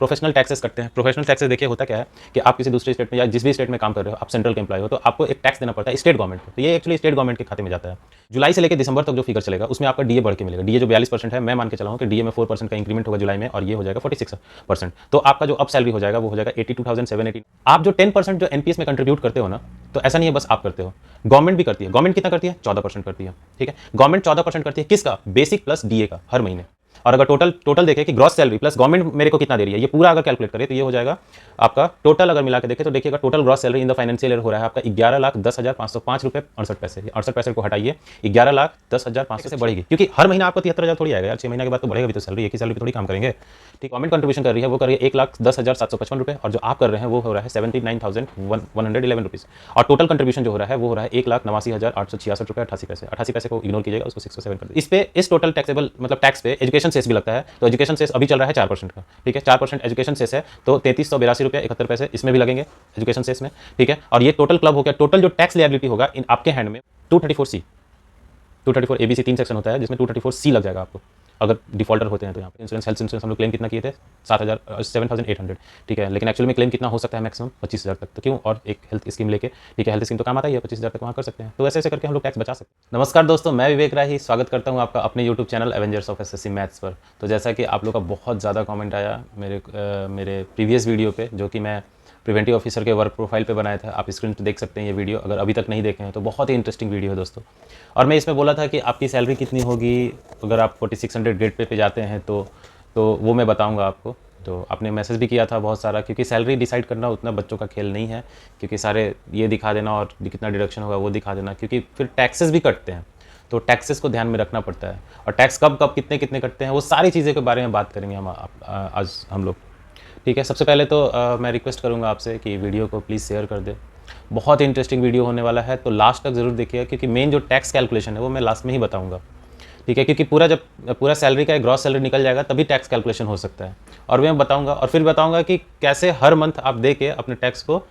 Professional taxes कटते हैं। Professional taxes देखिए होता क्या है कि आप किसी दूसरे स्टेट में या जिस भी स्टेट में काम कर रहे हो, आप सेंट्रल के एम्प्लॉय हो, तो आपको एक टैक्स देना पड़ता है स्टेट गवर्नमेंट को। तो ये एक्चुअली स्टेट गवर्नमेंट के खाते में जाता है। जुलाई से लेकर दिसंबर तक जो फिगर चलेगा उसमें आपका डीए बढ़ के मिलेगा। डीए जो 42% है, मैं मान के चला हूं कि डीए में 4% का इंक्रीमेंट होगा जुलाई में और ये हो जाएगा 46%। तो आपका जो अब सैलरी हो जाएगा वो हो जाएगा 82,780। आप जो 10% जो एनपीएस में कंट्रीब्यूट करते हो ना, तो ऐसा नहीं है बस आप करते हो, गवर्नमेंट भी करती है। गवर्नमेंट कितना करती है? 14% करती है। ठीक है, गवर्नमेंट 14% करती है किसका? बेसिक प्लस डीए का, हर महीने। और अगर टोटल देखें कि ग्रॉस सैलरी प्लस गवर्नमेंट मेरे को कितना दे रही है, ये पूरा अगर कैलकुलेट करें तो ये हो जाएगा आपका टोटल। अगर मिला के देखें तो देखिएगा total gross salary in the financial year हो रहा है आपका 11,10,505 रुपये 68 पैसे। 68 पैसे को हटाइए, 11,10,500 से बढ़ेगी, क्योंकि हर महीना आपको 73,000 थोड़ी आएगा यार, 6 महीने के बाद तो बढ़ेगा भी तो सैलरी, एक ही सैलरी पर थोड़ी काम करेंगे। ठीक, गवर्नमेंट कंट्रीब्यूशन कर रही है, वो कर रही है 1,10,755 रुपये, और जो आप कर रहे हैं वो हो रहा है 79,111 रुपीज़। और टोटल कंट्रीब्यूशन जो हो रहा है वो हो रहा है 1,89,866 रुपये 88 पैसे। 88 पैसे को इग्नोर कीजिएगा, उसको 607 कर दीजिए। इस पे, इस टोटल टैक्सेबल मतलब टैक्स पे एजुकेशन सेस भी लगता है। तो एजुकेशन सेस अभी चल रहा है 4% का। ठीक है, 4% एजुकेशन सेस है, तो 3382 रुपये 71 पैसे इसमें भी लगेंगे एजुकेशन सेस में। ठीक है, और ये टोटल क्लब हो गया। टोटल जो टैक्स लिएबिलिटी होगा इन आपके हैंड में 234C 234 ABC 3 सेक्शन होता है, जिसमें 234C लग जाएगा आपको अगर डिफॉल्टर होते हैं तो। यहाँ पे इंश्योरेंस, हेल्थ इंश्योरेंस हम लोग क्लेम कितना किए थे? 7,800। ठीक है, लेकिन एक्चुअली में क्लेम कितना हो सकता है? मैक्सिमम 25,000 तक। तो क्यों? और एक हेल्थ स्कीम लेके, ठीक है, हेल्थ स्कीम तो काम आता ही है, 25,000 तक वहाँ कर सकते हैं। तो ऐसे ऐसे करके हम लोग टैक्स बचा सकते हैं। नमस्कार दोस्तों, मैं विवेक राही स्वागत करता हूँ आपका अपने YouTube channel Avengers of SSC maths पर। तो जैसा कि आप लोग का बहुत ज़्यादा कॉमेंट आया मेरे प्रीवियस वीडियो पर, जो कि मैं प्रिवेंटिव ऑफिसर के वर्क प्रोफाइल पे बनाया था। आप स्क्रीन पे देख सकते हैं ये वीडियो, अगर अभी तक नहीं देखे हैं तो बहुत ही इंटरेस्टिंग वीडियो है दोस्तों। और मैं इसमें बोला था कि आपकी सैलरी कितनी होगी अगर आप 4600 ग्रेड पे जाते हैं तो वो मैं बताऊंगा आपको। तो आपने मैसेज भी किया था बहुत सारा, क्योंकि सैलरी डिसाइड करना उतना बच्चों का खेल नहीं है, क्योंकि सारे ये दिखा देना और कितना डिडक्शन होगा वो दिखा देना, क्योंकि फिर टैक्सेस भी कटते हैं, तो टैक्सेस को ध्यान में रखना पड़ता है। और टैक्स कब कब कितने कितने कटते हैं वो सारी चीज़ें के बारे में बात करेंगे आज हम लोग। ठीक है, सबसे पहले तो मैं रिक्वेस्ट करूंगा आपसे कि वीडियो को प्लीज़ शेयर कर दे। बहुत ही इंटरेस्टिंग वीडियो होने वाला है, तो लास्ट तक ज़रूर देखिएगा, क्योंकि मेन जो टैक्स कैलकुलेशन है वो मैं लास्ट में ही बताऊंगा। ठीक है, क्योंकि जब पूरा सैलरी का ग्रॉस सैलरी निकल जाएगा तभी टैक्स कैलकुलेशन हो सकता है, और मैं बताऊँगा। और फिर बताऊँगा कि कैसे हर मंथ आप दे के अपने टैक्स को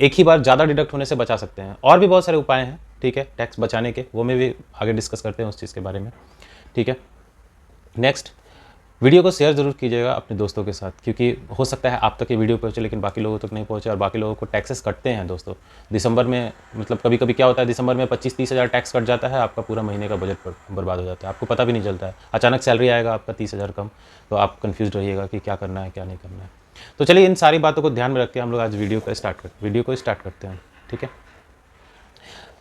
एक ही बार ज़्यादा डिडक्ट होने से बचा सकते हैं। और भी बहुत सारे उपाय हैं, ठीक है, टैक्स बचाने के, वो में भी आगे डिस्कस करते हैं उस चीज़ के बारे में। ठीक है, नेक्स्ट वीडियो को शेयर जरूर कीजिएगा अपने दोस्तों के साथ, क्योंकि हो सकता है आप तक ये वीडियो पहुंचे लेकिन बाकी लोगों तक नहीं पहुंचे, और बाकी लोगों को टैक्सेस कटते हैं दोस्तों दिसंबर में। मतलब कभी कभी क्या होता है, दिसंबर में 25-30 हज़ार टैक्स कट जाता है, आपका पूरा महीने का बजट बर्बाद हो जाता है, आपको पता भी नहीं चलता है। अचानक सैलरी आएगा आपका 30,000 कम, तो आप कन्फ्यूज रहिएगा कि क्या करना है क्या नहीं करना है। तो चलिए इन सारी बातों को ध्यान में रख के हम लोग आज वीडियो को स्टार्ट करते हैं। ठीक है,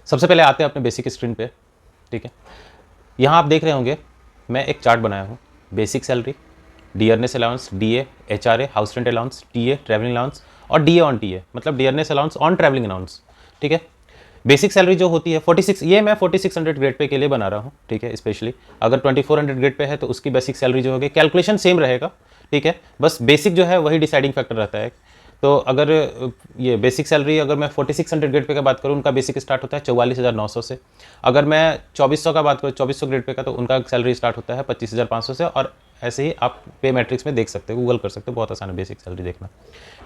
सबसे पहले आते हैं अपने बेसिक स्क्रीन पे। ठीक है, यहाँ आप देख रहे होंगे मैं एक चार्ट बनाया हूँ। Basic salary, dearness allowance, DA, HRA, house rent allowance, TA, travelling allowance, और डीए ऑन टीए, मतलब dearness allowance on travelling allowance. ठीक है, बेसिक सैलरी जो होती है 46, ये मैं 4600 ग्रेड पे के लिए बना रहा हूँ। ठीक है, स्पेशली अगर 2400 ग्रेड पे है तो उसकी बेसिक सैलरी जो होगी, कैलकुलेशन सेम रहेगा। ठीक है, बस बेसिक जो है वही डिसाइडिंग फैक्टर रहता है। तो अगर ये बेसिक सैलरी अगर मैं 4600 ग्रेड पे का बात करूँ, उनका बेसिक स्टार्ट होता है 44,900 से। अगर मैं 2400 का बात करूँ, 2400 ग्रेड पे का, तो उनका सैलरी स्टार्ट होता है 25,500 से। और ऐसे ही आप पे मैट्रिक्स में देख सकते हो, गूगल कर सकते हो, बहुत आसान है बेसिक सैलरी देखना।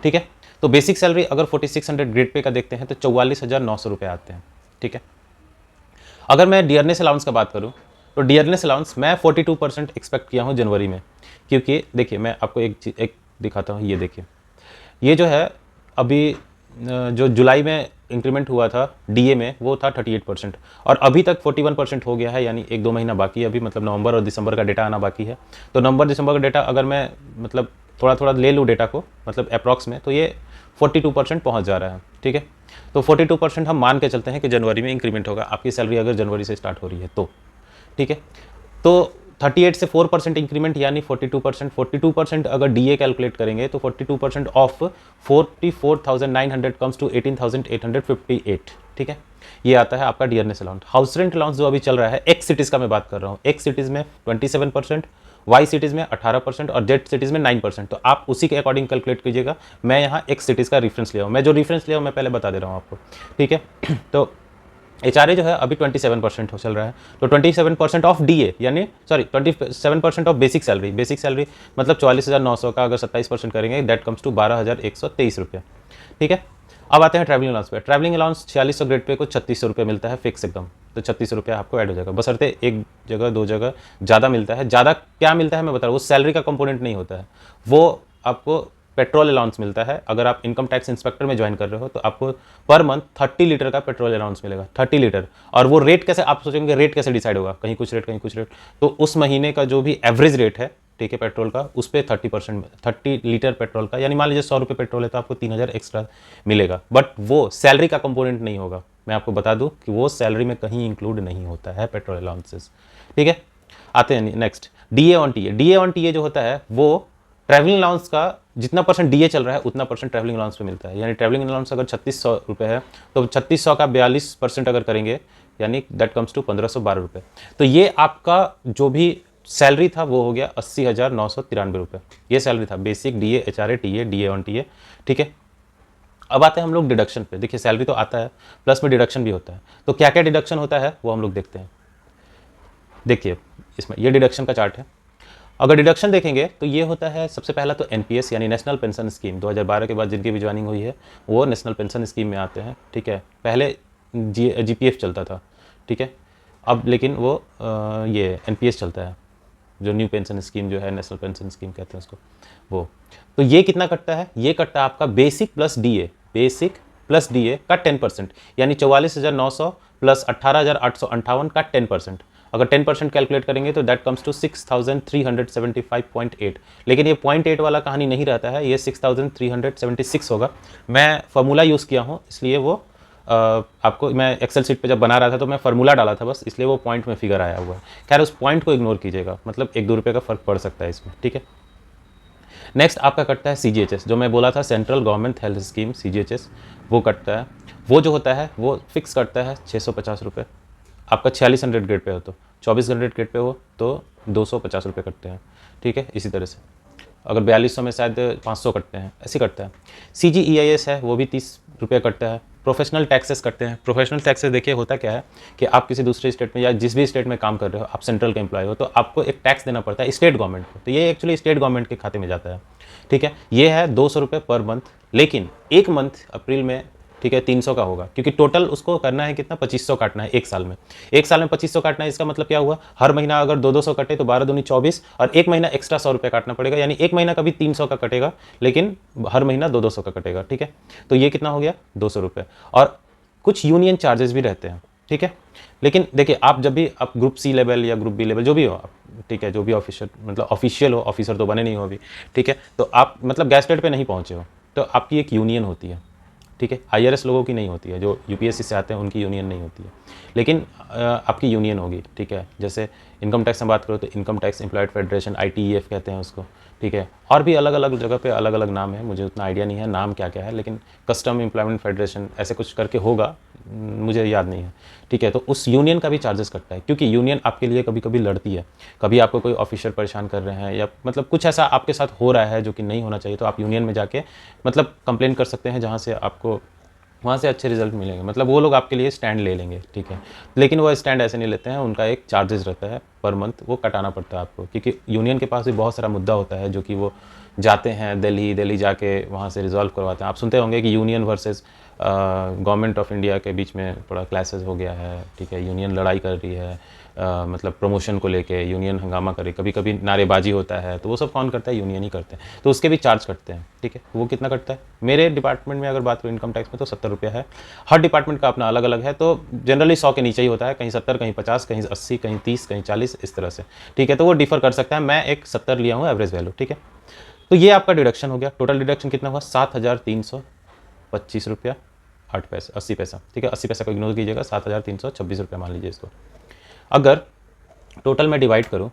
ठीक है, तो बेसिक सैलरी अगर 4600 ग्रेड पे का देखते हैं तो 44,900 रुपये आते हैं। ठीक है, अगर मैं डियरनेस अलाउंस का बात करूँ तो डियरनेस अलाउंस मैं 42% एक्सपेक्ट किया हूँ जनवरी में, क्योंकि देखिए मैं आपको एक दिखाता हूँ। ये देखिए, ये जो है अभी जो जुलाई में इंक्रीमेंट हुआ था डीए में वो था 38%, और अभी तक 41% हो गया है, यानी 1-2 महीना बाकी है अभी, मतलब नवंबर और दिसंबर का डेटा आना बाकी है। तो नवंबर दिसंबर का डेटा अगर मैं मतलब थोड़ा थोड़ा ले लूँ डेटा को, मतलब अप्रॉक्स में, तो ये 42% पहुँच जा रहा है। ठीक है, तो 42% हम मान के चलते हैं कि जनवरी में इंक्रीमेंट होगा आपकी सैलरी अगर जनवरी से स्टार्ट हो रही है तो। ठीक है, तो 38 से 4% इंक्रीमेंट यानी 42%। 42% अगर डीए कैलकुलेट करेंगे तो 42% ऑफ 44,900 कम्स टू 18,858। ठीक है, ये आता है आपका dearness allowance. House rent allowance जो अभी चल रहा है, एक्स सिटीज़ का मैं बात कर रहा हूँ, एक्स सिटीज़ में 27%, वाई सिटीज़ में 18% और जेड सिटीज़ में 9%। तो आप उसी के अकॉर्डिंग कैलकुलेट कीजिएगा। मैं यहाँ एक्स सिटीज़ का रेफरेंस लिया हूँ, मैं जो रेफरेंस लिया हूँ मैं पहले बता दे रहा हूँ आपको। ठीक है, तो एचआरए जो है अभी 27% चल रहा है, तो 27% ऑफ डीए यानी 27% of basic salary. Basic salary मतलब 44,900 का अगर 27% करेंगे दैट कम्स टू 12,123 रुपये। ठीक है, अब आते हैं ट्रैवलिंग अलाउंस पे। ट्रैवलिंग अलाउंस 4600 ग्रेड पे को 3600 रुपये मिलता है फिक्स एकदम, तो 3600 रुपये आपको ऐड हो जाएगा, बशर्ते एक जगह दो जगह ज़्यादा मिलता है। ज़्यादा क्या मिलता है मैं बता रहा हूँ, वो सैलरी का कंपोनेंट नहीं होता है, वो आपको पेट्रोल अलाउंस मिलता है। अगर आप इनकम टैक्स इंस्पेक्टर में ज्वाइन कर रहे हो तो आपको पर मंथ 30 लीटर का पेट्रोल अलाउंस मिलेगा, 30 लीटर। और वो रेट कैसे, आप सोचेंगे रेट कैसे डिसाइड होगा, कहीं कुछ रेट कहीं कुछ रेट, तो उस महीने का जो भी एवरेज रेट है, ठीक है, पेट्रोल का, उस पर 30%, 30 लीटर पेट्रोल का, यानी मान लीजिए 100 रुपये पेट्रोल है तो आपको 3000 एक्स्ट्रा मिलेगा। बट वो सैलरी का कंपोनेंट नहीं होगा, मैं आपको बता दूं कि वो सैलरी में कहीं इंक्लूड नहीं होता है पेट्रोल अलाउंसेस। ठीक है, आते हैं next, DA on TA. DA on TA जो होता है वो ट्रैवलिंग अलाउंस का जितना परसेंट डीए चल रहा है उतना परसेंट ट्रैवलिंग अलाउंस पे मिलता है। यानी ट्रैवलिंग अलाउंस अगर 3600 रुपये है तो 3600 का 42% अगर करेंगे यानी दैट कम्स टू 1512 रुपये। तो ये आपका जो भी सैलरी था वो हो गया 80,993 रुपये। ये सैलरी था basic, DA, HRA, TA, DA on TA. ठीक है, अब आते हैं हम लोग डिडक्शन पे। देखिए सैलरी तो आता है, प्लस में डिडक्शन भी होता है। तो क्या क्या डिडक्शन होता है वो हम लोग देखते हैं। देखिए इसमें ये डिडक्शन का चार्ट है। अगर डिडक्शन देखेंगे तो ये होता है, सबसे पहला तो एनपीएस यानी नेशनल पेंशन स्कीम, 2012 के बाद जिनकी भी ज्वाइनिंग हुई है वो नेशनल पेंशन स्कीम में आते हैं। ठीक है, पहले जीपीएफ चलता था, ठीक है, अब लेकिन वो ये एनपीएस चलता है, जो न्यू पेंशन स्कीम जो है, नेशनल पेंशन स्कीम कहते हैं उसको, वो। तो ये कितना कटता है, ये कटता है आपका basic plus DA, basic plus DA का 10%, यानी 44,900 प्लस 18,858 का 10%। अगर 10% कैलकुलेट करेंगे तो दैट कम्स टू 6,375.8। लेकिन ये 0.8 वाला कहानी नहीं रहता है, ये 6,376 होगा। मैं फार्मूला यूज़ किया हूँ इसलिए वो आपको, मैं एक्सेल शीट पे जब बना रहा था तो मैं फार्मूला डाला था बस, इसलिए वो पॉइंट में फिगर आया हुआ है। खैर उस पॉइंट को इग्नोर कीजिएगा, मतलब 1-2 रुपये का फर्क पड़ सकता है इसमें। ठीक है, नेक्स्ट आपका कटता है सीजीएचएस, जो मैं बोला था central government health scheme, CGHS, वो कटता है। वो जो होता है वो फिक्स कटता है 650 रुपये। आपका 4600 ग्रेड पे हो तो, 2400 ग्रेड पे हो तो 250 रुपये कटते हैं। ठीक है, इसी तरह से अगर 4200 में शायद 500 कटते हैं, ऐसे कटता है। सीजीईआईएस है वो भी 30 रुपये कटता है। प्रोफेशनल टैक्सेस कटते हैं। प्रोफेशनल टैक्सेस देखिए होता क्या है कि आप किसी दूसरे स्टेट में या जिस भी स्टेट में काम कर रहे हो, आप सेंट्रल के एम्प्लॉय हो तो आपको एक टैक्स देना पड़ता है स्टेट गवर्नमेंट को, तो ये एक्चुअली स्टेट गवर्नमेंट के खाते में जाता है। ठीक है, ये है 200 रुपये पर मंथ, लेकिन एक मंथ अप्रैल में, ठीक है, 300 का होगा, क्योंकि टोटल उसको करना है कितना, 2500 काटना है एक साल में। एक साल में 2500 काटना है, इसका मतलब क्या हुआ, हर महीना अगर 200 कटे तो 12 दूनी 24, और एक महीना एक्स्ट्रा 100 रुपये काटना पड़ेगा, यानी एक महीना का भी 300 का कटेगा, लेकिन हर महीना 200 का कटेगा। ठीक है, तो ये कितना हो गया, 200 रुपये। और कुछ यूनियन चार्जेस भी रहते हैं। ठीक है, लेकिन देखिए आप जब भी आप ग्रुप सी लेवल या ग्रुप बी लेवल जो भी हो आप, ठीक है, जो भी ऑफिसर, मतलब ऑफिशियल हो, ऑफिसर तो बने नहीं हो अभी, ठीक है, तो आप मतलब गैजेटेड पे नहीं पहुंचे हो तो आपकी एक यूनियन होती है। ठीक है, आईआरएस लोगों की नहीं होती है, जो यूपीएससी से आते हैं उनकी यूनियन नहीं होती है, लेकिन आपकी यूनियन होगी। ठीक है, जैसे इनकम टैक्स में बात करो तो इनकम टैक्स एम्प्लॉयड फेडरेशन, आईटीईएफ कहते हैं उसको। ठीक है, और भी अलग अलग जगह पे अलग अलग नाम है, मुझे उतना आइडिया नहीं है नाम क्या क्या है, लेकिन कस्टम एम्प्लॉयमेंट फेडरेशन ऐसे कुछ करके होगा, मुझे याद नहीं है। ठीक है, तो उस यूनियन का भी चार्जेस कटता है, क्योंकि यूनियन आपके लिए कभी कभी लड़ती है, कभी आपको कोई ऑफिसर परेशान कर रहे हैं या मतलब कुछ ऐसा आपके साथ हो रहा है जो कि नहीं होना चाहिए, तो आप यूनियन में जाके मतलब कंप्लेन कर सकते हैं, जहाँ से आपको वहाँ से अच्छे रिजल्ट मिलेंगे, मतलब वो लोग आपके लिए स्टैंड ले लेंगे। ठीक है, लेकिन वो स्टैंड ऐसे नहीं लेते हैं, उनका एक चार्जेस रहता है पर मंथ, वो कटाना पड़ता है आपको, क्योंकि यूनियन के पास भी बहुत सारा मुद्दा होता है जो कि वो जाते हैं दिल्ली जाके वहाँ से रिजॉल्व करवाते हैं। आप सुनते होंगे कि union versus government of India के बीच में थोड़ा क्लैशेस हो गया है। ठीक है, यूनियन लड़ाई कर रही है, मतलब प्रमोशन को लेके यूनियन हंगामा करे, कभी कभी नारेबाजी होता है, तो वो सब कौन करता है, यूनियन ही करते हैं, तो उसके भी चार्ज कटते हैं। ठीक है, वो कितना कटता है, मेरे डिपार्टमेंट में अगर बात करूँ इनकम टैक्स में तो 70 रुपया है। हर डिपार्टमेंट का अपना अलग अलग है, तो जनरली 100 के नीचे ही होता है, कहीं 70, कहीं 50, कहीं 80, कहीं 30, कहीं 40, इस तरह से। ठीक है, तो वो डिफर कर सकता है, मैं एक 70 लिया हूँ एवरेज वैल्यू। ठीक है, तो ये आपका डिडक्शन हो गया। टोटल डिडक्शन कितना हुआ, 7,325 रुपया 8 पैसे 80 पैसा। ठीक है, 80 पैसा को इग्नोर कीजिएगा, 7,326 रुपया मान लीजिए इसको। अगर टोटल में डिवाइड करूँ,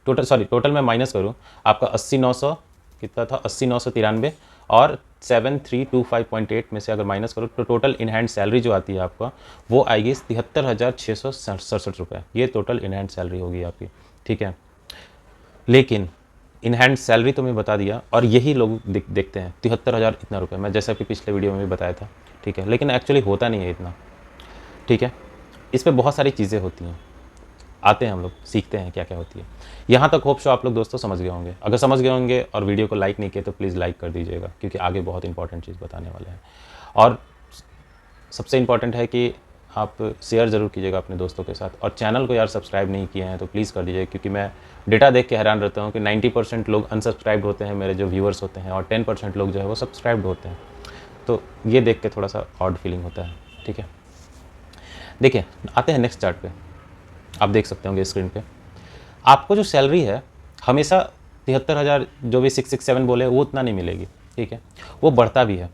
टोटल में माइनस करूँ, आपका 80,900 कितना था, 80,993 और 7,325.8 में से अगर माइनस करो तो टोटल इन हैंड सैलरी जो आती है आपका वो आएगी 73,667 रुपये। ये टोटल इन हैंड सैलरी होगी आपकी। ठीक है, लेकिन इन हैंड सैलरी तो मैं बता दिया, और यही लोग देखते हैं 73,000 इतना रुपये, मैं जैसा कि पिछले वीडियो में भी बताया था। ठीक है, लेकिन एक्चुअली होता नहीं है इतना। ठीक है, इस पर बहुत सारी चीज़ें होती हैं, आते हैं हम लोग सीखते हैं क्या क्या होती है। यहाँ तक होप शो आप लोग दोस्तों समझ गए होंगे। अगर समझ गए होंगे और वीडियो को लाइक नहीं किए तो प्लीज़ लाइक कर दीजिएगा, क्योंकि आगे बहुत इंपॉर्टेंट चीज़ बताने वाले हैं। और सबसे इम्पॉर्टेंट है कि आप शेयर ज़रूर कीजिएगा अपने दोस्तों के साथ, और चैनल को यार सब्सक्राइब नहीं किए हैं तो प्लीज़ कर दीजिए, क्योंकि मैं डेटा देख के हैरान रहता हूँ कि 90% लोग अनसब्सक्राइब्ड होते हैं मेरे जो व्यूअर्स होते हैं, और 10% लोग जो है वो सब्सक्राइब्ड होते हैं। तो ये देख के थोड़ा सा ऑड फीलिंग होता है। ठीक है, देखिए आते हैं नेक्स्ट चार्ट पे। आप देख सकते होंगे स्क्रीन पे, आपको जो सैलरी है हमेशा 73,000 जो भी 667 बोले वो उतना नहीं मिलेगी। ठीक है, वो बढ़ता भी है।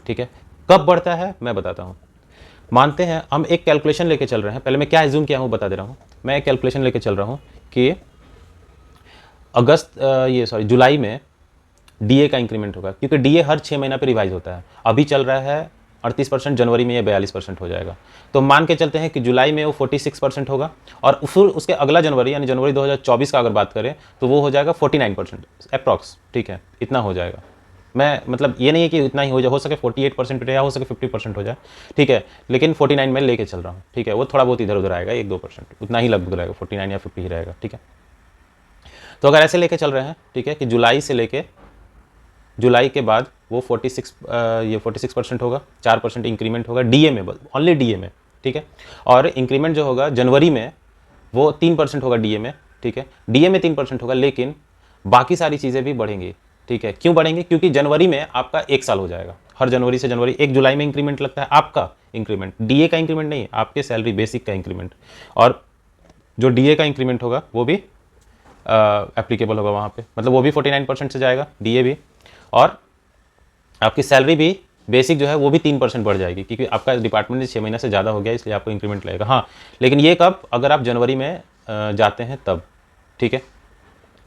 ठीक है, कब बढ़ता है मैं बताता हूँ। मानते हैं हम एक कैलकुलेशन लेके चल रहे हैं, पहले मैं क्या एज्यूम किया हूँ बता दे रहा हूँ। मैं एक कैलकुलेशन लेके चल रहा हूँ कि जुलाई में डीए का इंक्रीमेंट होगा, क्योंकि डीए हर 6 महीना पे रिवाइज होता है। अभी चल रहा है 38%, जनवरी में ये 42% हो जाएगा। तो मान के चलते हैं कि जुलाई में वो 46% होगा, और फिर उसके अगला जनवरी यानी जनवरी 2024 का अगर बात करें तो वो हो जाएगा 49% अप्रॉक्स। ठीक है, इतना हो जाएगा। मैं मतलब ये नहीं है कि इतना ही हो जाए, हो सके 48% या हो सके 50% हो जाए। ठीक है, लेकिन 49 में लेके चल रहा हूँ। ठीक है, वो थोड़ा बहुत इधर उधर आएगा, 1-2% उतना ही लगभग रहेगा, 49 या 50 ही रहेगा। ठीक है, तो अगर ऐसे लेके चल रहे हैं, ठीक है, कि जुलाई के बाद वो 46% होगा, 4% इंक्रीमेंट होगा डीए में, ओनली डीए में। ठीक है, और इंक्रीमेंट जो होगा जनवरी में वो 3% होगा डीए में। ठीक है, डीए में 3% होगा, लेकिन बाकी सारी चीज़ें भी बढ़ेंगी। ठीक है, क्यों बढ़ेंगी? क्योंकि जनवरी में आपका 1 साल हो जाएगा। हर जनवरी से जनवरी 1 जुलाई में इंक्रीमेंट लगता है आपका इंक्रीमेंट, डीए का इंक्रीमेंट नहीं, आपके सैलरी बेसिक का इंक्रीमेंट। और जो डीए का इंक्रीमेंट होगा वो भी एप्लीकेबल होगा वहाँ पे, मतलब वो भी 49% से जाएगा डीए भी, और आपकी सैलरी भी बेसिक जो है वो भी 3% बढ़ जाएगी, क्योंकि आपका डिपार्टमेंट 6 महीना से ज़्यादा हो गया, इसलिए आपको इंक्रीमेंट लगेगा। हाँ, लेकिन ये कब? अगर आप जनवरी में जाते हैं तब। ठीक है,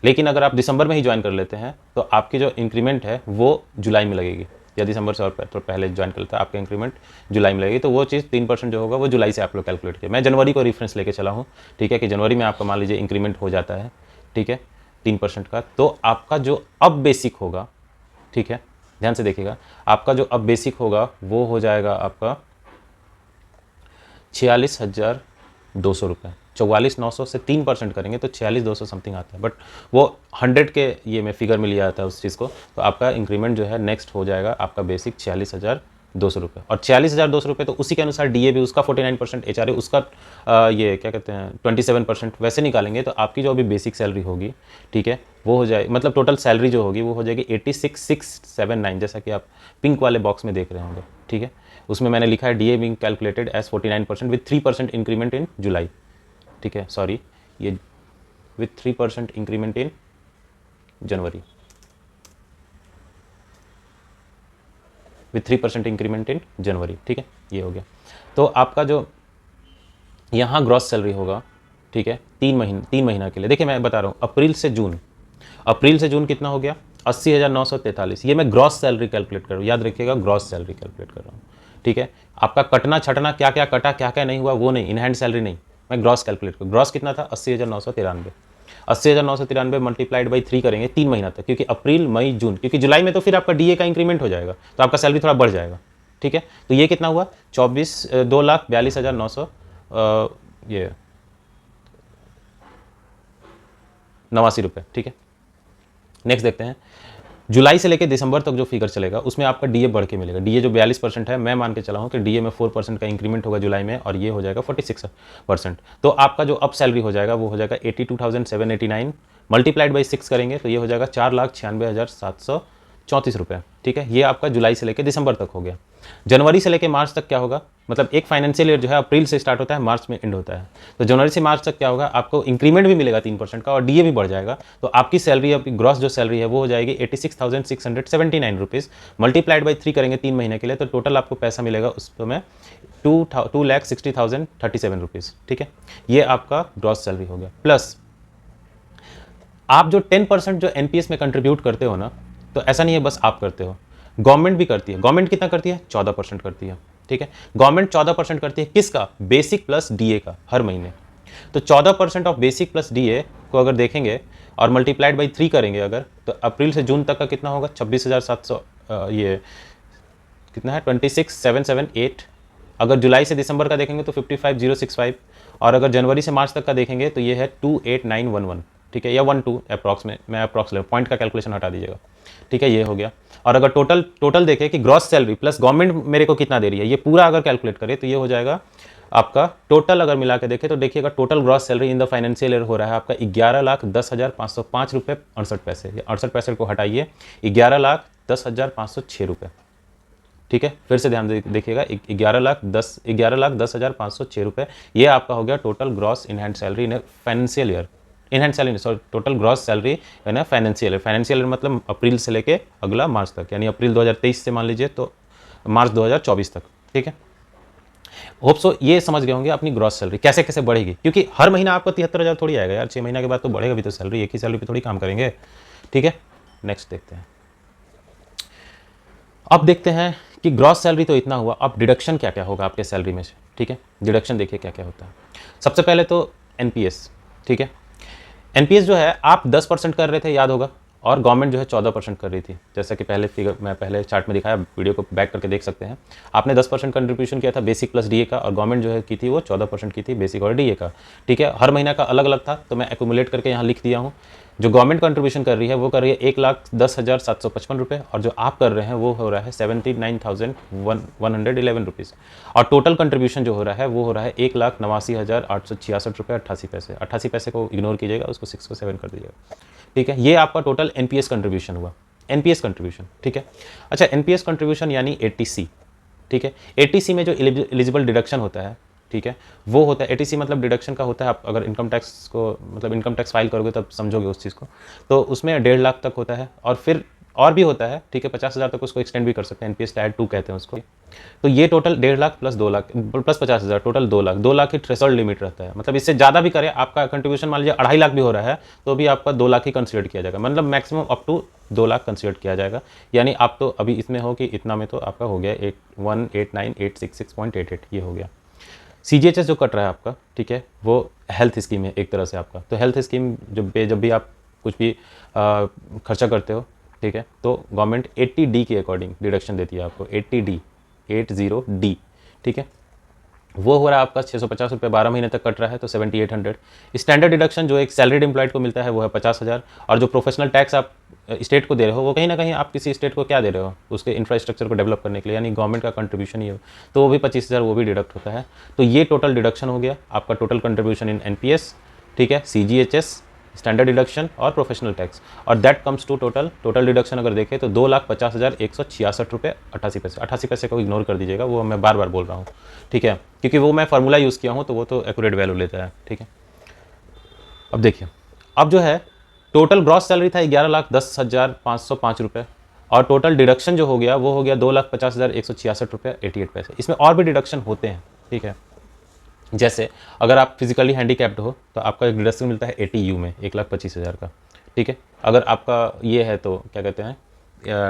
लेकिन अगर आप दिसंबर में ही ज्वाइन कर लेते हैं तो आपकी जो इंक्रीमेंट है वो जुलाई में लगेगी, या दिसंबर से और तो पहले ज्वाइन कर लेता है आपका इंक्रीमेंट जुलाई में लगेगी। तो वो चीज़ 3% जो होगा वो जुलाई से आप लोग कैलकुलेट किया। मैं जनवरी को रेफरेंस लेके चला हूँ। ठीक है, कि जनवरी में आपका मान लीजिए इंक्रीमेंट हो जाता है, ठीक है, 3% का, तो आपका जो अब बेसिक होगा, ठीक है, ध्यान से देखिएगा, आपका जो अब बेसिक होगा वो हो जाएगा आपका 46,200 रुपये। 44,900 से 3% करेंगे तो 46,200 समथिंग आता है, बट वो 100 के ये में फिगर में लिया जाता है उस चीज़ को। तो आपका इंक्रीमेंट जो है नेक्स्ट हो जाएगा आपका बेसिक 46,200 रुपये, और 46,200 रुपये तो उसी के अनुसार डीए भी उसका 49%, एचआरए उसका ये क्या कहते हैं 27% वैसे निकालेंगे। तो आपकी जो अभी बेसिक सैलरी होगी, ठीक है, वो हो जाए, मतलब टोटल सैलरी जो होगी वो हो जाएगी 86,679, जैसा कि आप पिंक वाले बॉक्स में देख रहे होंगे। ठीक है, उसमें मैंने लिखा है DA being calculated as 49% with 3% increment in July. ठीक है, सॉरी, ये with 3% increment in January, with 3% increment in January. ठीक है, ये हो गया। तो आपका जो यहाँ ग्रॉस सैलरी होगा, ठीक है, 3 महीना के लिए, देखिए मैं बता रहा हूँ, अप्रैल से जून कितना हो गया? 80,943। ये मैं ग्रॉस सैलरी कैलकुलेट कर रहा हूँ, याद रखिएगा, ग्रॉस सैलरी कैलकुलेट कर रहा हूँ। ठीक है, आपका कटना छटना क्या क्या कटा क्या क्या नहीं हुआ वो नहीं, इन हैंड सैलरी नहीं, मैं ग्रॉस कैलकुलेट करूँ। ग्रॉस कितना था? 80,993। 80,993 मल्टीप्लाइड बाई 3 करेंगे 3 महीना तक, क्योंकि अप्रैल मई जून, क्योंकि जुलाई में तो फिर आपका डीए का इंक्रीमेंट हो जाएगा तो आपका सैलरी थोड़ा बढ़ जाएगा। ठीक है, तो ये कितना हुआ? 2,42,900 ये 89 रुपये। ठीक है, नेक्स्ट देखते हैं, जुलाई से लेकर दिसंबर तक जो फिगर चलेगा उसमें आपका डीए बढ़ के मिलेगा। डीए जो 42% है, मैं मान के चला हूँ कि डीए में 4% का इंक्रीमेंट होगा जुलाई में, और ये हो जाएगा 46%। तो आपका जो अप सैलरी हो जाएगा वो हो जाएगा 82,789 मल्टीप्लाइड बाई 6 करेंगे तो ये हो जाएगा 4,96,734 रुपये। ठीक है, ये आपका जुलाई से लेकर दिसंबर तक हो गया। जनवरी से लेकर मार्च तक क्या होगा? मतलब एक फाइनेंशियल ईयर जो है अप्रैल से स्टार्ट होता है, मार्च में एंड होता है। तो जनवरी से मार्च तक क्या होगा? आपको इंक्रीमेंट भी मिलेगा 3% का, और डीए भी बढ़ जाएगा। तो आपकी सैलरी, आपकी ग्रॉस जो सैलरी है वो हो जाएगी 86,679 रुपीज़ मल्टीप्लाइड बाई 3 करेंगे 3 महीने के लिए, तो टोटल आपको पैसा मिलेगा उसमें 2,60,037 रुपीज़। ठीक है, ये आपका ग्रॉस सैलरी हो गया। प्लस आप जो 10% जो एनपीएस में कंट्रीब्यूट करते हो ना, तो ऐसा नहीं है बस आप करते हो, गवर्नमेंट भी करती है। गवर्नमेंट कितना करती है? 14% करती है। ठीक है, गवर्नमेंट 14% करती है, किसका? बेसिक प्लस डीए का, हर महीने। तो 14% ऑफ बेसिक प्लस डीए को अगर देखेंगे और मल्टीप्लाइड बाई 3 करेंगे अगर, तो अप्रैल से जून तक का कितना होगा? 26,700, ये कितना है? 26,778। अगर जुलाई से दिसंबर का देखेंगे तो 55,065, और अगर जनवरी से मार्च तक का देखेंगे तो ये है 28,911। ठीक है, या 12 अप्रॉक्स में, मैं अप्रॉक्स ले, पॉइंट का कैलकुलेशन हटा दीजिएगा। ठीक है, ये हो गया। और अगर टोटल देखें कि ग्रॉस सैलरी प्लस गवर्नमेंट मेरे को कितना दे रही है, ये पूरा अगर कैलकुलेट करें तो ये हो जाएगा आपका टोटल अगर मिला के देखें तो देखिएगा total gross salary in the financial year हो रहा है आपका 11,10,505 रुपये 68 पैसे। ये 68 पैसे को हटाइए, 11,10,506 रुपये। ठीक है, फिर से ध्यान देखिएगा, 11,10,506 रुपये, ये आपका हो गया total gross in hand salary in financial year. In hand salary sorry, total gross salary है ना फाइनेंशियल ईयर। फाइनेंशियल ईयर मतलब अप्रैल से लेके अगला मार्च तक, यानी अप्रैल 2023 से मान लीजिए तो मार्च 2024 तक। ठीक है, होप सो ये समझ गए होंगे अपनी ग्रॉस सैलरी कैसे कैसे बढ़ेगी, क्योंकि हर महीना आपको 73,000 थोड़ी आएगा यार, 6 महीने के बाद तो बढ़ेगा भी तो सैलरी, एक ही सैलरी पे थोड़ी काम करेंगे। ठीक है, नेक्स्ट देखते हैं। अब देखते हैं कि ग्रॉस सैलरी तो इतना हुआ, अब डिडक्शन क्या क्या होगा आपके सैलरी में से। ठीक है, डिडक्शन देखिए क्या क्या होता है। सबसे पहले तो एनपीएस। ठीक है, एनपीएस जो है आप 10% कर रहे थे, याद होगा, और गवर्नमेंट जो है 14% कर रही थी, जैसा कि पहले फिगर मैं पहले चार्ट में दिखाया, वीडियो को बैक करके देख सकते हैं। आपने 10% कंट्रीब्यूशन किया था बेसिक प्लस डीए का, और गवर्नमेंट जो है की थी वो 14% की थी बेसिक और डीए का। ठीक है, हर महीना का अलग अलग था, तो मैं एक्यूमुलेट करके यहाँ लिख दिया हूँ। जो गवर्नमेंट कंट्रीब्यूशन कर रही है वो कर रही है 1,10,755 रुपये, और जो आप कर रहे हैं वो हो रहा है 79,111 रुपीज़, और टोटल कंट्रीब्यूशन जो हो रहा है वो हो रहा है 1,89,866 रुपये 88 पैसे। 88 पैसे को इग्नोर कीजिएगा, उसको 6 को 7 कर दीजिएगा। ठीक है, ये आपका टोटल एनपीएस कंट्रीब्यूशन हुआ, एनपीएस कंट्रीब्यूशन। ठीक है, अच्छा एनपीएस कंट्रीब्यूशन यानी एटीसी। ठीक है, एटीसी में जो एलिजिबल डिडक्शन होता है, ठीक है, वो होता है एटीसी मतलब डिडक्शन का होता है। आप अगर इनकम टैक्स को मतलब इनकम टैक्स फाइल करोगे तब समझोगे उस चीज़ को, तो उसमें 1.5 लाख तक होता है, और फिर और भी होता है। ठीक है, 50,000 तक उसको एक्सटेंड भी कर सकते हैं, एनपीएस टायर 2 कहते हैं उसको। तो ये total 1.5 lakh plus 2 lakh plus 50,000, total 2 lakh. 2 lakh की थ्रेशोल्ड लिमिट रहता है, मतलब इससे ज़्यादा भी करें आपका कंट्रीब्यूशन, मान लीजिए 2.5 लाख भी हो रहा है तो भी आपका 2 लाख ही कंसिडर किया जाएगा, मतलब maximum up to 2 lakh consider किया जाएगा। यानी आप तो अभी इसमें हो कि इतना में तो आपका हो गया 1,89,866.88, ये हो गया। सीजीएचएस जो कट रहा है आपका, ठीक है, वो हेल्थ स्कीम है एक तरह से आपका। तो हेल्थ स्कीम जब भी आप कुछ भी खर्चा करते हो, ठीक है, तो गवर्नमेंट 80D के अकॉर्डिंग डिडक्शन देती है आपको, 80D 80D। ठीक है, वो हो रहा है आपका 650 रुपये, 12 महीने तक कट रहा है तो 7,800। स्टैंडर्ड डिडक्शन जो एक सैलरीड एम्प्लॉयड को मिलता है वो है 50,000, और जो प्रोफेशनल टैक्स आप स्टेट को दे रहे हो वो कहीं ना कहीं आप किसी स्टेट को क्या दे रहे हो, उसके इंफ्रास्ट्रक्चर को डेवलप करने के लिए, यानी गवर्नमेंट का कंट्रीब्यूशन ही हो, तो वो भी 25,000 वो भी डिडक्ट होता है। तो ये टोटल डिडक्शन हो गया आपका, टोटल कंट्रीब्यूशन इन एनपीएस, ठीक है, सीजीएचएस, स्टैंडर्ड डिडक्शन और प्रोफेशनल टैक्स, और that comes to total deduction अगर देखें तो 2,50,166 रुपये 88 पैसे। 88 पैसे को इग्नोर कर दीजिएगा, वो मैं बार बार बोल रहा हूँ। ठीक है, क्योंकि वो मैं फार्मूला यूज़ किया हूँ तो वो तो एक्यूरेट वैल्यू लेता है। ठीक है, अब देखिए, अब जो है टोटल ग्रॉस सैलरी था 11,10,505 रुपये, और टोटल डिडक्शन जो हो गया वो हो गया 2,50,166 रुपये 88 पैसे। इसमें और भी डिडक्शन होते हैं। ठीक है, जैसे अगर आप फिजिकली हैंडीकैप्ड हो तो आपका एक डिडक्शन मिलता है 80U में 1,25,000 का। ठीक है, अगर आपका ये है तो क्या कहते हैं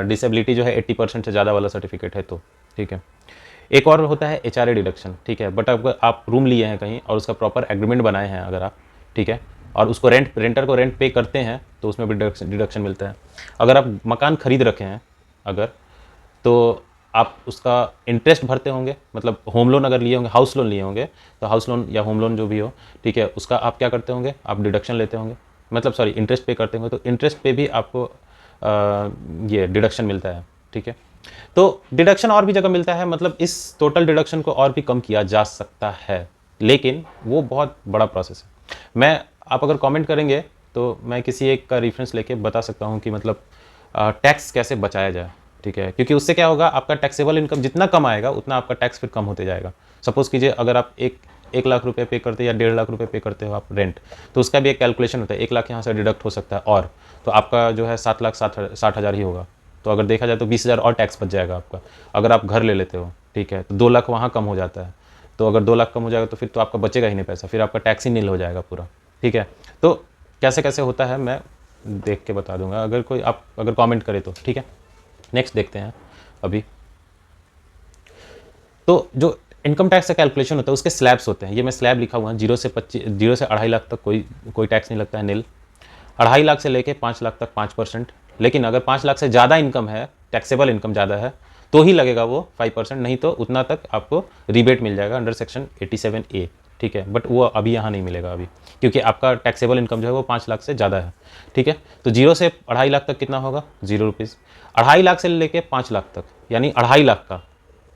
डिसेबिलिटी जो है 80% से ज़्यादा वाला सर्टिफिकेट है तो। ठीक है, एक और होता है HRA डिडक्शन। ठीक है, बट अगर आप रूम लिए हैं कहीं और उसका प्रॉपर एग्रीमेंट बनाए हैं अगर आप, ठीक है, और उसको रेंटर को रेंट पे करते हैं तो उसमें भी डिडक्शन मिलता है। अगर आप मकान खरीद रखे हैं अगर, तो आप उसका इंटरेस्ट भरते होंगे, मतलब होम लोन अगर लिए होंगे, हाउस लोन लिए होंगे, तो हाउस लोन या होम लोन जो भी हो, ठीक है, उसका आप क्या करते होंगे, आप डिडक्शन लेते होंगे, मतलब सॉरी इंटरेस्ट पे करते होंगे, तो इंटरेस्ट पे भी आपको ये डिडक्शन मिलता है। ठीक है, तो डिडक्शन और भी जगह मिलता है, मतलब इस टोटल डिडक्शन को और भी कम किया जा सकता है, लेकिन वो बहुत बड़ा प्रोसेस है। आप अगर कमेंट करेंगे तो मैं किसी एक का रेफरेंस लेके बता सकता हूँ कि मतलब टैक्स कैसे बचाया जाए। ठीक है, क्योंकि उससे क्या होगा, आपका टैक्सेबल इनकम जितना कम आएगा उतना आपका टैक्स फिर कम होते जाएगा। सपोज कीजिए अगर आप 1 लाख रुपए पे करते हो या 1.5 लाख रुपए पे करते हो आप रेंट, तो उसका भी एक कैलकुलेशन होता है, 1 लाख यहाँ से डिडक्ट हो सकता है, और तो आपका जो है 7,60,000 ही होगा। तो अगर देखा जाए तो 20,000 और टैक्स बच जाएगा आपका। अगर आप घर ले लेते हो, ठीक है, तो 2 लाख वहाँ कम हो जाता है, तो अगर 2 लाख कम हो जाएगा तो फिर तो आपका बचेगा ही नहीं पैसा, फिर आपका टैक्स ही नील हो जाएगा पूरा। ठीक है, तो कैसे कैसे होता है मैं देख के बता दूंगा अगर कोई आप अगर कमेंट करे तो। ठीक है, नेक्स्ट देखते हैं अभी। तो जो इनकम टैक्स का कैलकुलेशन होता है उसके स्लैब्स होते हैं, ये मैं स्लैब लिखा हुआ है, 0 से 2.5 लाख तक कोई टैक्स नहीं लगता है, नील। 2.5 लाख से लेके 5 लाख तक 5%, लेकिन अगर 5 लाख से ज़्यादा इनकम है, टैक्सेबल इनकम ज़्यादा है, तो ही लगेगा वो 5%, नहीं तो उतना तक आपको रिबेट मिल जाएगा अंडर सेक्शन 87A। ठीक है, बट वो अभी यहाँ नहीं मिलेगा अभी, क्योंकि आपका टैक्सेबल इनकम जो है वो 5 लाख से ज़्यादा है। ठीक है, तो 0 से 2.5 लाख तक कितना होगा, 0 रुपीज़। 2.5 लाख से लेके 5 लाख तक, यानी 2.5 लाख का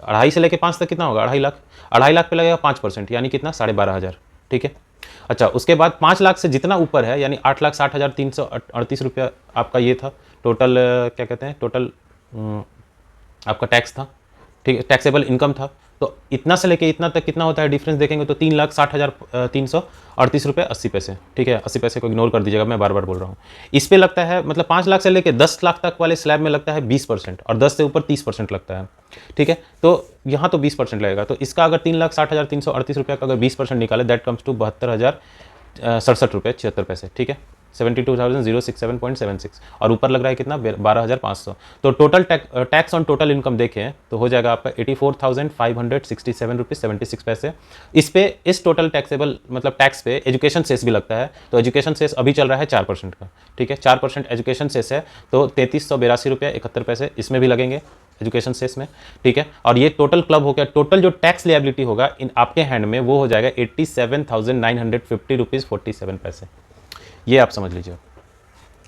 2.5 से लेके 5 तक कितना होगा, 2.5 लाख। 2.5 लाख पे लगेगा 5%, यानी कितना, 12,500। ठीक है। अच्छा, उसके बाद 5 लाख से जितना ऊपर है, यानी 8,60,338 रुपया आपका ये था टोटल, क्या कहते हैं, टोटल आपका टैक्स था। ठीक है, टैक्सेबल इनकम था। तो इतना से लेके इतना तक कितना होता है डिफरेंस देखेंगे तो 3,60,338 रुपये 80 पैसे। ठीक है, 80 पैसे को इग्नोर कर दीजिएगा, मैं बार बार बोल रहा हूँ। इस पे लगता है, मतलब 5 लाख से लेके 10 लाख तक वाले स्लैब में लगता है 20%, और 10 से ऊपर 30% लगता है। ठीक है, तो यहाँ तो 20% लगेगा। तो इसका अगर 3,60,338 रुपये का अगर 20% निकाले, दैट कम्स टू 72,067 रुपये 76 पैसे। ठीक है, 72,067.76, और ऊपर लग रहा है कितना, 12,500। तो total tax on total income देखें तो हो जाएगा आपका 84,567 रुपीज़ 76 पैसे। इस टोटल टैक्सेबल मतलब टैक्स पे एजुकेशन सेस भी लगता है। तो एजुकेशन सेस अभी चल रहा है 4% का। ठीक है, 4% एजुकेशन सेस है, तो 3,382 रुपये 71 पैसे इसमें भी लगेंगे एजुकेशन सेस में। ठीक है, और ये टोटल क्लब हो गया। टोटल जो टैक्स लिएबिलिटी होगा इन आपके हैंड में वो हो जाएगा 87,950 रुपीज़ 47 पैसे। ये आप समझ लीजिए,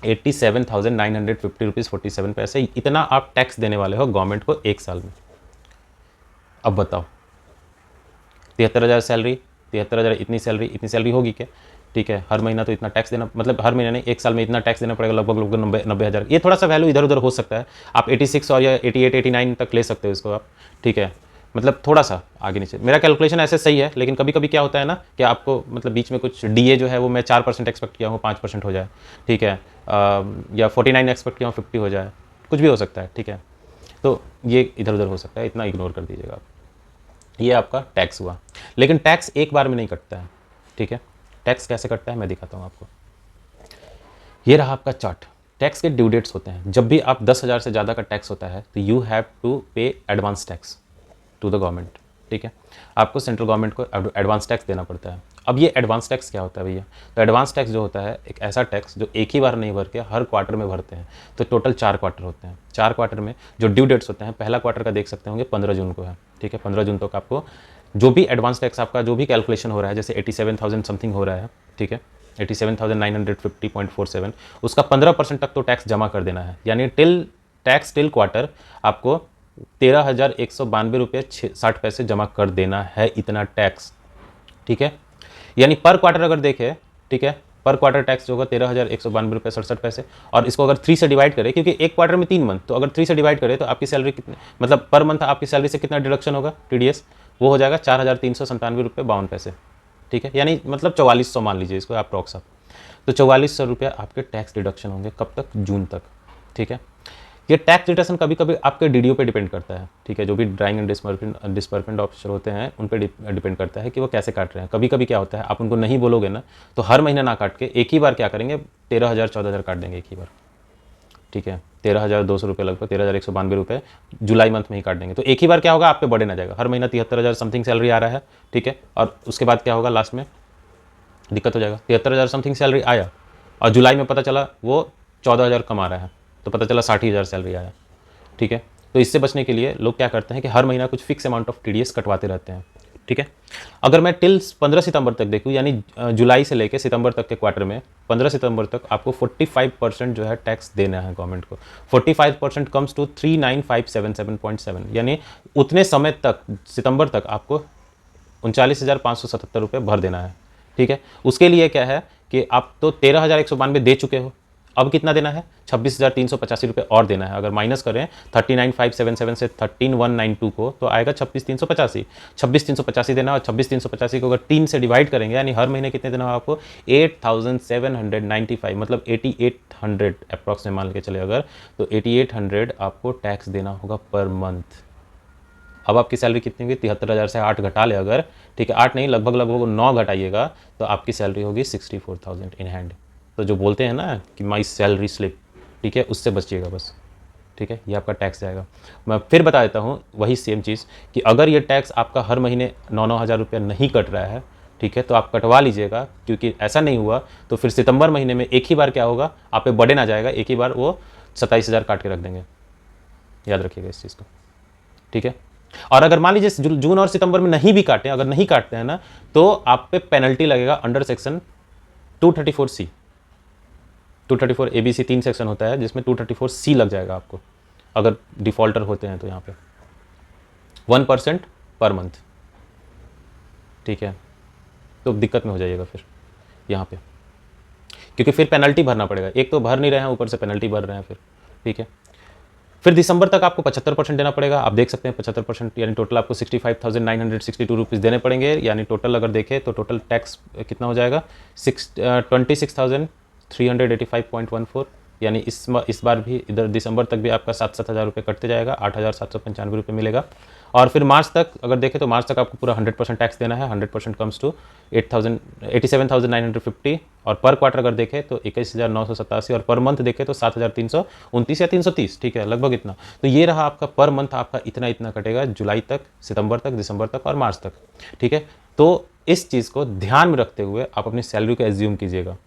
87,950 रुपीज़ 47 पैसे, इतना आप टैक्स देने वाले हो गवर्नमेंट को एक साल में। अब बताओ, 73,000 सैलरी, 73,000 इतनी सैलरी होगी क्या? ठीक है, हर महीना तो इतना टैक्स देना, मतलब हर महीने नहीं, एक साल में इतना टैक्स देना पड़ेगा, लगभग 90,000। ये थोड़ा सा वैल्यू इधर उधर हो सकता है, आप 86 और या 88 89 तक ले सकते हो इसको आप। ठीक है, मतलब थोड़ा सा आगे नीचे, मेरा कैलकुलेशन ऐसे सही है, लेकिन कभी कभी क्या होता है ना कि आपको मतलब बीच में कुछ डीए जो है वो मैं 4% एक्सपेक्ट किया हूँ 5% हो जाए। ठीक है, या 49 एक्सपेक्ट किया हूँ 50 हो जाए, कुछ भी हो सकता है। ठीक है, तो ये इधर उधर हो सकता है, इतना इग्नोर कर दीजिएगा आप। ये आपका टैक्स हुआ, लेकिन टैक्स एक बार में नहीं कटता है। ठीक है, टैक्स कैसे कटता है मैं दिखाता हूँ आपको। ये रहा आपका चार्ट। टैक्स के ड्यू डेट्स होते हैं। जब भी आप 10,000 से ज़्यादा का टैक्स होता है तो you have to pay advance tax to the government. ठीक है, आपको सेंट्रल गवर्नमेंट को एडवांस टैक्स देना पड़ता है। अब ये एडवांस टैक्स क्या होता है भैया? तो एडवांस टैक्स जो होता है एक ऐसा टैक्स जो एक ही बार नहीं भर के हर क्वार्टर में भरते हैं। तो टोटल 4 क्वार्टर होते हैं। 4 क्वार्टर में जो ड्यू डेट्स होते हैं, पहला क्वार्टर का देख सकते होंगे 15 जून को है। ठीक है, 15 जून तक आपको जो भी एडवांस टैक्स आपका जो भी कैलकुलेशन हो रहा है, जैसे 87,000 समथिंग हो रहा है। ठीक है, 87,950.47, उसका 15% तक तो टैक्स जमा कर देना है। यानी टिल क्वार्टर आपको 13,192 रुपये 60 पैसे जमा कर देना है, इतना टैक्स। ठीक है, यानी पर क्वार्टर अगर देखें, ठीक है, पर क्वार्टर टैक्स जो होगा 13,192 रुपये 67 पैसे। और इसको अगर 3 से डिवाइड करें, क्योंकि एक क्वार्टर में 3 मंथ, तो अगर 3 से डिवाइड करें तो आपकी सैलरी कितनी, मतलब पर मंथ आपकी सैलरी से कितना डिडक्शन होगा टीडीएस, वो हो जाएगा 4,397 रुपये 52 पैसे। ठीक है, यानी मतलब 4,400 मान लीजिए इसको आप अप्रॉक्स आप। तो 4,400 रुपये आपके टैक्स डिडक्शन होंगे, कब तक? जून तक। ठीक है, ये टैक्स डिडक्शन कभी कभी आपके डीडीओ पे डिपेंड करता है। ठीक है, जो भी ड्राइंग एंड डिस्बर्समेंट ऑफिसर होते हैं उन पे डिपेंड करता है कि वो कैसे काट रहे हैं। कभी कभी क्या होता है, आप उनको नहीं बोलोगे ना तो हर महीने ना काट के एक ही बार क्या करेंगे, 13,000 14,000 काट देंगे एक ही बार। ठीक है, 13,200 रुपये, लगभग 13,192 रुपये जुलाई मंथ में ही काट देंगे। तो एक ही बार क्या होगा, आप पे बर्डन आ जाएगा। हर महीना 73,000 समथिंग सैलरी आ रहा है। ठीक है, और उसके बाद क्या होगा, लास्ट में दिक्कत हो जाएगा। 73,000 समथिंग सैलरी आया और जुलाई में पता चला वो 14,000 कमा रहा है, तो पता चला 60,000 सैलरी आया। ठीक है, तो इससे बचने के लिए लोग क्या करते हैं कि हर महीना कुछ फिक्स अमाउंट ऑफ टीडीएस कटवाते रहते हैं। ठीक है, अगर मैं टिल 15 सितंबर तक देखूँ, यानी जुलाई से लेकर सितंबर तक के क्वार्टर में 15 सितंबर तक आपको 45% जो है टैक्स देना है गवर्नमेंट को। 45% कम्स टू 39,577.7, यानी उतने समय तक सितंबर तक आपको 39,577 रुपये भर देना है। ठीक है, उसके लिए क्या है कि आप तो 13,192 दे चुके हो, अब कितना देना है, 26,385 रुपये और देना है। अगर माइनस करें 39,577 से 13,192 को तो आएगा 26,385। 26,385 देना, और 26,385 को अगर 3 से डिवाइड करेंगे, यानी हर महीने कितने देना होगा आपको, 8,795, मतलब 8,800 अप्रॉक्स में मान के चले अगर, तो 8,800 आपको टैक्स देना होगा पर मंथ। अब आपकी सैलरी कितनी होगी, 73,000 से 8 घटा ले अगर, ठीक है, 8 नहीं, लगभग 9 घटाइएगा तो आपकी सैलरी होगी 64,000 इन हैंड। तो जो बोलते हैं ना कि माई सैलरी स्लिप, ठीक है, उससे बचिएगा बस। ठीक है, ये आपका टैक्स जाएगा। मैं फिर बता देता हूँ वही सेम चीज़ कि अगर ये टैक्स आपका हर महीने 9-9 हज़ार रुपया नहीं कट रहा है, ठीक है, तो आप कटवा लीजिएगा, क्योंकि ऐसा नहीं हुआ तो फिर सितंबर महीने में एक ही बार क्या होगा, आप पे बर्डन आ जाएगा, एक ही बार वो 27,000 काट के रख देंगे। याद रखिएगा इस चीज़ को। ठीक है, और अगर मान लीजिए जून और सितंबर में नहीं भी काटें, अगर नहीं काटते हैं ना, तो आप पे पेनल्टी लगेगा under section 234C। 234 ABC 3 section होता है, जिसमें 234C लग जाएगा आपको अगर डिफॉल्टर होते हैं तो यहाँ पे। 1% पर मंथ, ठीक है। तो दिक्कत में हो जाइएगा फिर यहाँ पे, क्योंकि फिर पेनल्टी भरना पड़ेगा। एक तो भर नहीं रहे हैं, ऊपर से पेनल्टी भर रहे हैं फिर, ठीक है। फिर दिसंबर तक आपको 75% देना पड़ेगा। आप देख सकते हैं 75%, यानी टोटल आपको 65,962 रुपीज़ देने पड़ेंगे। यानी टोटल अगर देखें तो टोटल टैक्स कितना हो जाएगा, 26,385.14। यानी इस बार भी इधर दिसंबर तक भी आपका 7,000 रुपये कटते जाएगा, 8,795 रुपये मिलेगा। और फिर मार्च तक अगर देखें तो मार्च तक आपको पूरा 100% टैक्स देना है। 100% कम्स टू 87,950। और पर क्वार्टर अगर देखें तो 21,987, और पर मंथ देखें तो 7,329 या 330, ठीक है, लगभग इतना। तो ये रहा आपका पर मंथ, आपका इतना इतना कटेगा जुलाई तक, सितंबर तक, दिसंबर तक और मार्च तक, ठीक है। तो इस चीज़ को ध्यान में रखते हुए आप अपनी सैलरी को एज्यूम कीजिएगा।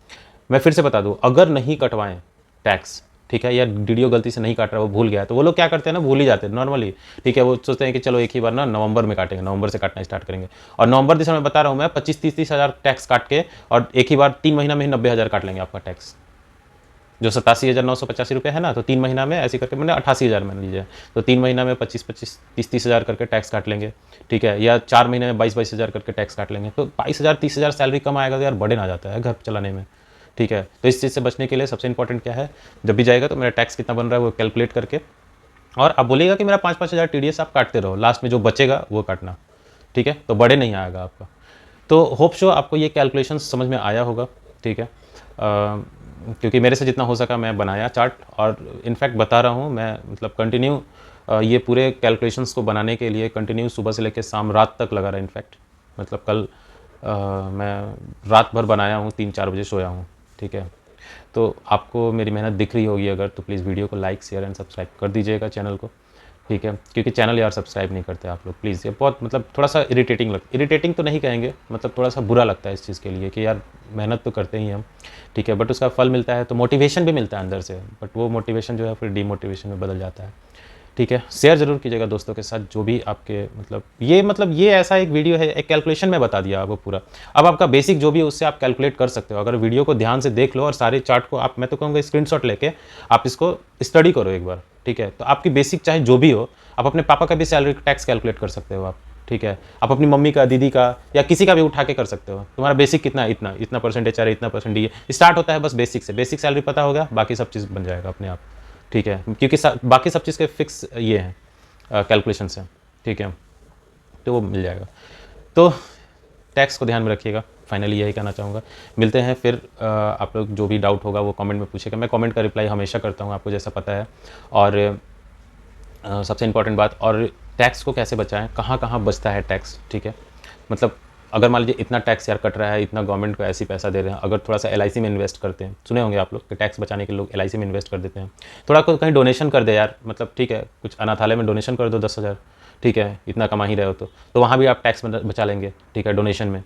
मैं फिर से बता दूँ, अगर नहीं कटवाएं टैक्स, ठीक है, या डीडीओ गलती से नहीं काट रहा, वो भूल गया, तो वो लोग क्या करते हैं ना, भूल ही जाते हैं नॉर्मली, ठीक है। वो सोचते हैं कि चलो एक ही बार ना नवंबर में काटेंगे, नवंबर से काटना स्टार्ट करेंगे। और नवंबर दिसंबर में बता रहा हूँ मैं 25-30 हज़ार टैक्स काट के, और एक ही बार 3 महीना में ही 90,000 काट लेंगे आपका टैक्स। जो 87,985 रुपये है ना, तो 3 महीना में ऐसे करके, मैंने 88,000 मान लीजिए, तो 3 महीना में 25-25, 30-30 हज़ार करके टैक्स काट लेंगे, ठीक है। या 4 महीने में 22-22 हज़ार करके टैक्स काट लेंगे। तो 22,000 30,000 सैलरी कम आएगा तो यार बर्डन आ जाता है घर चलाने में, ठीक है। तो इस चीज़ से बचने के लिए सबसे इंपॉर्टेंट क्या है, जब भी जाएगा तो मेरा टैक्स कितना बन रहा है वो कैलकुलेट करके, और आप बोलिएगा कि मेरा 5-5 हज़ार TDS आप काटते रहो, लास्ट में जो बचेगा वो काटना, ठीक है। तो बड़े नहीं आएगा आपका। तो होप शो आपको ये कैलकुलेशन समझ में आया होगा, ठीक है। क्योंकि मेरे से जितना हो सका मैं बनाया चार्ट, और इनफैक्ट बता रहा हूँ मैं, मतलब कंटिन्यू ये पूरे कैलकुलेशंस को बनाने के लिए कंटिन्यू सुबह से लेकर शाम रात तक लगा रहा। इनफैक्ट मतलब कल मैं रात भर बनाया हूँ, 3-4 बजे सोया हूँ, ठीक है। तो आपको मेरी मेहनत दिख रही होगी अगर, तो प्लीज़ वीडियो को लाइक शेयर एंड सब्सक्राइब कर दीजिएगा चैनल को, ठीक है। क्योंकि चैनल यार सब्सक्राइब नहीं करते आप लोग, प्लीज़। ये बहुत मतलब थोड़ा सा इरिटेटिंग तो नहीं कहेंगे, मतलब थोड़ा सा बुरा लगता है इस चीज़ के लिए कि यार मेहनत तो करते ही हम, ठीक है, बट उसका फल मिलता है तो मोटिवेशन भी मिलता है अंदर से, बट वो मोटिवेशन जो है फिर डीमोटिवेशन में बदल जाता है, ठीक है। शेयर ज़रूर कीजिएगा दोस्तों के साथ, जो भी आपके मतलब ये ऐसा एक वीडियो है, एक कैलकुलेशन में बता दिया आपको पूरा। अब आपका बेसिक जो भी है उससे आप कैलकुलेट कर सकते हो। अगर वीडियो को ध्यान से देख लो और सारे चार्ट को आप, मैं तो कहूँगा स्क्रीनशॉट लेके आप इसको स्टडी करो एक बार, ठीक है। तो आपकी बेसिक चाहे जो भी हो, आप अपने पापा का भी सैलरी टैक्स कैलकुलेट कर सकते हो आप, ठीक है। आप अपनी मम्मी का, दीदी का, या किसी का भी उठा के कर सकते हो। तुम्हारा बेसिक कितना है, इतना इतना परसेंट HR, इतना परसेंट DA, स्टार्ट होता है बस बेसिक से। बेसिक सैलरी पता होगा, बाकी सब चीज़ बन जाएगा अपने आप, ठीक है। क्योंकि बाकी सब चीज़ के फिक्स ये हैं कैलकुलेशन से, ठीक है, तो वो मिल जाएगा। तो टैक्स को ध्यान में रखिएगा, फाइनली यही कहना चाहूँगा। मिलते हैं फिर, आप लोग जो भी डाउट होगा वो कमेंट में पूछेगा, मैं कमेंट का रिप्लाई हमेशा करता हूँ, आपको जैसा पता है। और सबसे इंपॉर्टेंट बात, और टैक्स को कैसे बचाएं, कहाँ कहाँ बचता है टैक्स, ठीक है। मतलब अगर मान लीजिए इतना टैक्स यार कट रहा है, इतना गवर्नमेंट को ऐसी पैसा दे रहे हैं, अगर थोड़ा सा LIC में इन्वेस्ट करते हैं, सुने होंगे आप लोग कि टैक्स बचाने के लोग LIC में इन्वेस्ट कर देते हैं। थोड़ा कोई कहीं डोनेशन कर दे यार, मतलब ठीक है, कुछ अनाथालय में डोनेशन कर दो 10,000, ठीक है, इतना कमा ही रहे हो तो वहाँ भी आप टैक्स बचा लेंगे, ठीक है, डोनेशन में।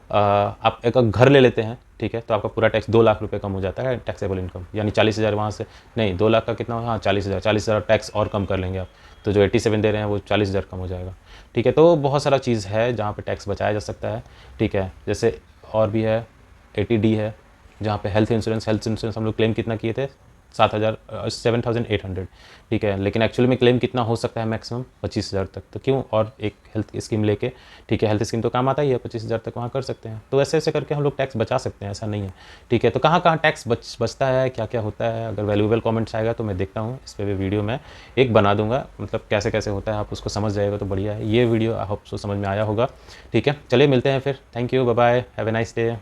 आप एक घर ले लेते हैं, ठीक है, तो आपका पूरा टैक्स 2 लाख रुपए कम हो जाता है, टैक्सेबल इनकम, यानी 40,000 वहाँ से, नहीं 2 लाख का कितना, हाँ 40,000 टैक्स और कम कर लेंगे आप, तो जो 87 दे रहे हैं वो 40,000 कम हो जाएगा, ठीक है। तो बहुत सारा चीज़ है जहाँ पे टैक्स बचाया जा सकता है, ठीक है। जैसे और भी है, 80D है, जहाँ पे हेल्थ इंश्योरेंस हम लोग क्लेम कितना किए थे, 7,800, ठीक है। लेकिन एक्चुअली में क्लेम कितना हो सकता है, मैक्सिमम 25,000 तक। तो क्यों, और एक हेल्थ स्कीम लेके, ठीक है, हेल्थ स्कीम तो काम आता ही है, 25,000 तक वहाँ कर सकते हैं। तो ऐसे ऐसे करके हम लोग टैक्स बचा सकते हैं, ऐसा नहीं है, ठीक है। तो कहाँ कहाँ टैक्स बचता है, क्या क्या होता है, अगर वैल्यूएबल कमेंट्स आएगा तो मैं देखता हूँ, इस पर भी वीडियो मैं एक बना दूंगा, मतलब कैसे कैसे होता है, आप उसको समझ जाएगा तो बढ़िया है। ये वीडियो आई होप सो समझ में आया होगा, ठीक है। चलिए मिलते हैं फिर, thank you, bye bye, have a nice day.